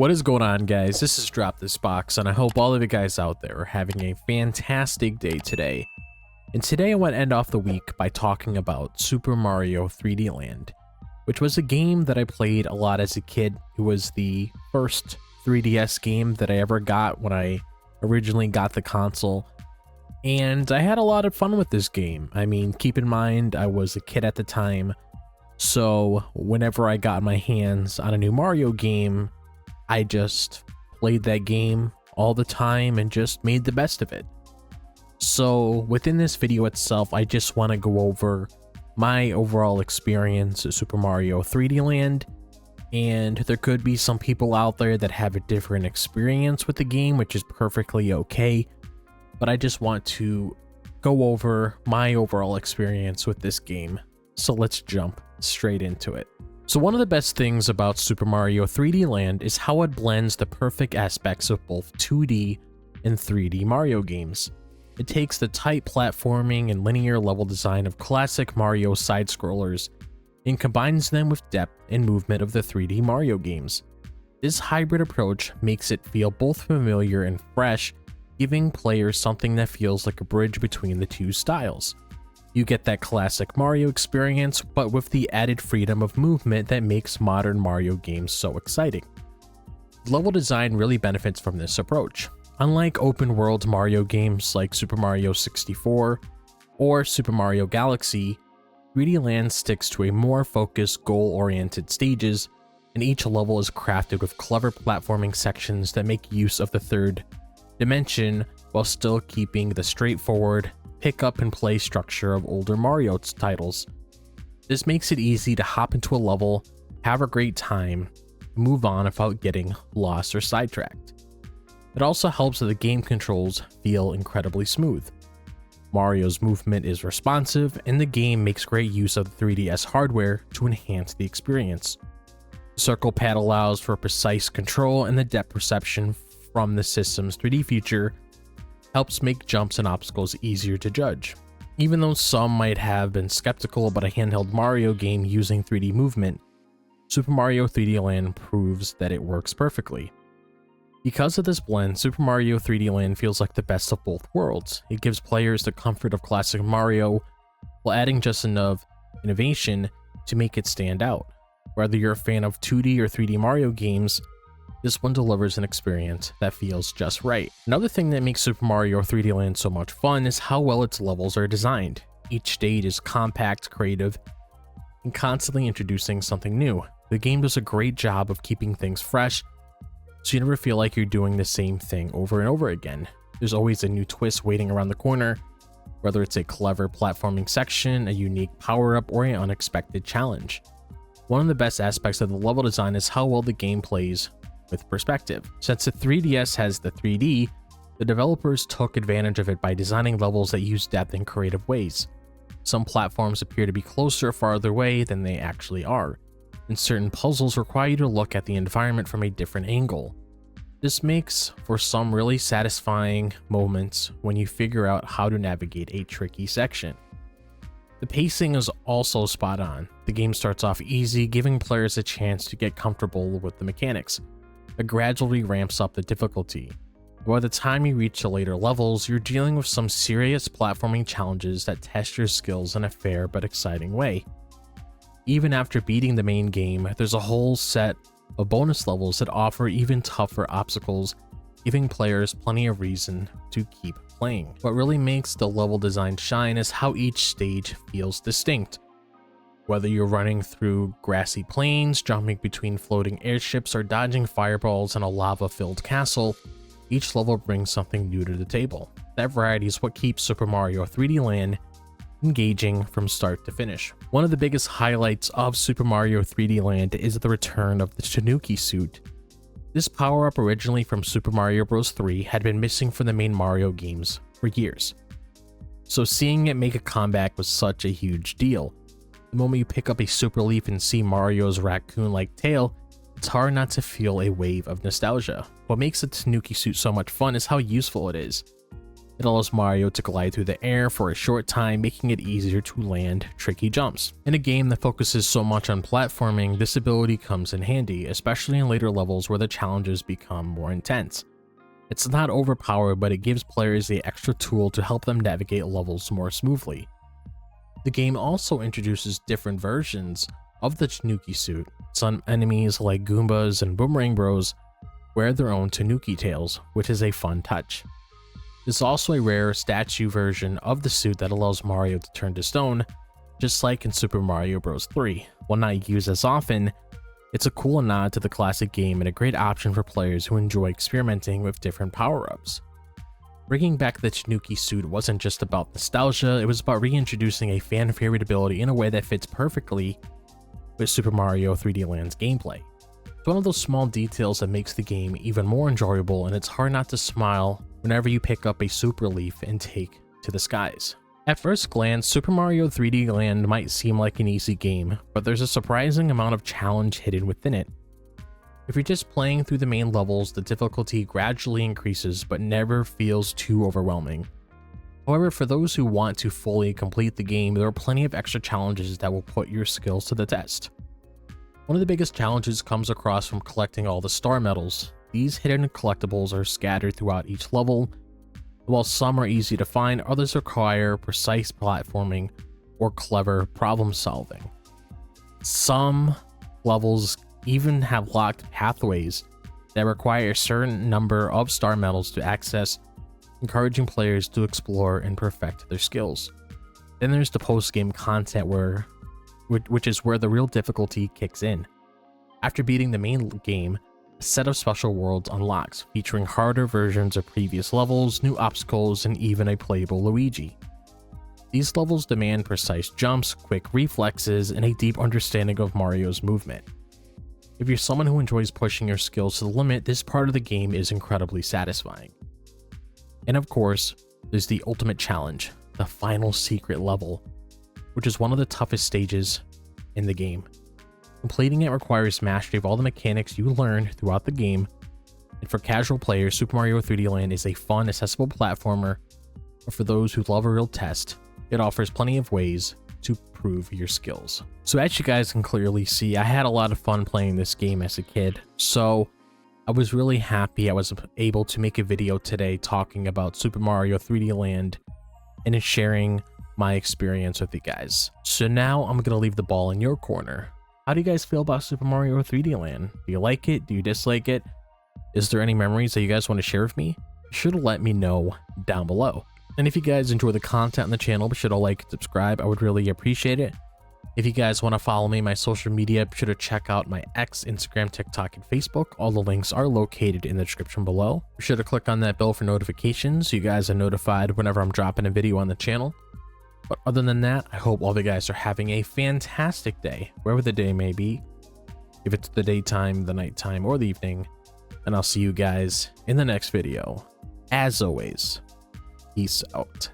What is going on, guys? This is DropThisBox, and I hope all of you guys out there are having a fantastic day today. And today I want to end off the week by talking about Super Mario 3D Land, which was a game that I played a lot as a kid. It was the first 3DS game that I ever got when I originally got the console, and I had a lot of fun with this game. I mean, keep in mind, I was a kid at the time, so whenever I got my hands on a new Mario game, I just played that game all the time and just made the best of it. So within this video itself, I just want to go over my overall experience at Super Mario 3D Land, and there could be some people out there that have a different experience with the game, which is perfectly okay, but I just want to go over my overall experience with this game. So let's jump straight into it. So one of the best things about Super Mario 3D Land is how it blends the perfect aspects of both 2D and 3D Mario games. It takes the tight platforming and linear level design of classic Mario side-scrollers and combines them with depth and movement of the 3D Mario games. This hybrid approach makes it feel both familiar and fresh, giving players something that feels like a bridge between the two styles. You get that classic Mario experience, but with the added freedom of movement that makes modern Mario games so exciting. Level design really benefits from this approach. Unlike open world Mario games like Super Mario 64 or Super Mario Galaxy, 3D Land sticks to a more focused, goal-oriented stages, and each level is crafted with clever platforming sections that make use of the third dimension while still keeping the straightforward pick up and play structure of older Mario titles. This makes it easy to hop into a level, have a great time, move on without getting lost or sidetracked. It also helps that the game controls feel incredibly smooth. Mario's movement is responsive, and the game makes great use of the 3DS hardware to enhance the experience. The circle pad allows for precise control, and the depth perception from the system's 3D feature helps make jumps and obstacles easier to judge. Even though some might have been skeptical about a handheld Mario game using 3D movement, Super Mario 3D Land proves that it works perfectly. Because of this blend, Super Mario 3D Land feels like the best of both worlds. It gives players the comfort of classic Mario while adding just enough innovation to make it stand out. Whether you're a fan of 2D or 3D Mario games, this one delivers an experience that feels just right. Another thing that makes Super Mario 3D Land so much fun is how well its levels are designed. Each stage is compact, creative, and constantly introducing something new. The game does a great job of keeping things fresh, so you never feel like you're doing the same thing over and over again. There's always a new twist waiting around the corner, whether it's a clever platforming section, a unique power-up, or an unexpected challenge. One of the best aspects of the level design is how well the game plays with perspective. Since the 3DS has the 3D, the developers took advantage of it by designing levels that use depth in creative ways. Some platforms appear to be closer or farther away than they actually are, and certain puzzles require you to look at the environment from a different angle. This makes for some really satisfying moments when you figure out how to navigate a tricky section. The pacing is also spot on. The game starts off easy, giving players a chance to get comfortable with the mechanics. It gradually ramps up the difficulty. By the time you reach the later levels, you're dealing with some serious platforming challenges that test your skills in a fair but exciting way. Even after beating the main game, there's a whole set of bonus levels that offer even tougher obstacles, giving players plenty of reason to keep playing. What really makes the level design shine is how each stage feels distinct. Whether you're running through grassy plains, jumping between floating airships, or dodging fireballs in a lava-filled castle, each level brings something new to the table. That variety is what keeps Super Mario 3D Land engaging from start to finish. One of the biggest highlights of Super Mario 3D Land is the return of the Tanooki suit. This power-up, originally from Super Mario Bros. 3, had been missing from the main Mario games for years. So seeing it make a comeback was such a huge deal. The moment you pick up a Super Leaf and see Mario's raccoon-like tail, it's hard not to feel a wave of nostalgia. What makes the Tanooki suit so much fun is how useful it is. It allows Mario to glide through the air for a short time, making it easier to land tricky jumps. In a game that focuses so much on platforming, this ability comes in handy, especially in later levels where the challenges become more intense. It's not overpowered, but it gives players the extra tool to help them navigate levels more smoothly. The game also introduces different versions of the Tanooki suit. Some enemies like Goombas and Boomerang Bros wear their own Tanooki tails, which is a fun touch. There's also a rare statue version of the suit that allows Mario to turn to stone, just like in Super Mario Bros. 3. While not used as often, it's a cool nod to the classic game and a great option for players who enjoy experimenting with different power-ups. Bringing back the Tanooki suit wasn't just about nostalgia, it was about reintroducing a fan-favorite ability in a way that fits perfectly with Super Mario 3D Land's gameplay. It's one of those small details that makes the game even more enjoyable, and it's hard not to smile whenever you pick up a Super Leaf and take to the skies. At first glance, Super Mario 3D Land might seem like an easy game, but there's a surprising amount of challenge hidden within it. If you're just playing through the main levels, the difficulty gradually increases but never feels too overwhelming. However, for those who want to fully complete the game, there are plenty of extra challenges that will put your skills to the test. One of the biggest challenges comes across from collecting all the star medals. These hidden collectibles are scattered throughout each level. While some are easy to find, others require precise platforming or clever problem solving. Some levels even have locked pathways that require a certain number of star medals to access, encouraging players to explore and perfect their skills. Then there's the post-game content which is where the real difficulty kicks in. After beating the main game, a set of special worlds unlocks, featuring harder versions of previous levels, new obstacles, and even a playable Luigi. These levels demand precise jumps, quick reflexes, and a deep understanding of Mario's movement. If you're someone who enjoys pushing your skills to the limit, this part of the game is incredibly satisfying. And of course, there's the ultimate challenge, the final secret level, which is one of the toughest stages in the game. Completing it requires mastery of all the mechanics you learn throughout the game, and for casual players, Super Mario 3D Land is a fun, accessible platformer, but for those who love a real test, it offers plenty of ways to prove your skills. So as you guys can clearly see, I had a lot of fun playing this game as a kid, so I was really happy I was able to make a video today talking about Super Mario 3D Land and sharing my experience with you guys. So now I'm gonna leave the ball in your corner. How do you guys feel about Super Mario 3D Land? Do you like it? Do you dislike it? Is there any memories that you guys want to share with me? Be sure to let me know down below. And if you guys enjoy the content on the channel, be sure to like and subscribe. I would really appreciate it. If you guys want to follow me on my social media, be sure to check out my X, Instagram, TikTok, and Facebook. All the links are located in the description below. Be sure to click on that bell for notifications so you guys are notified whenever I'm dropping a video on the channel. But other than that, I hope all of you guys are having a fantastic day, wherever the day may be. If it's the daytime, the nighttime, or the evening. And I'll see you guys in the next video. As always, peace out.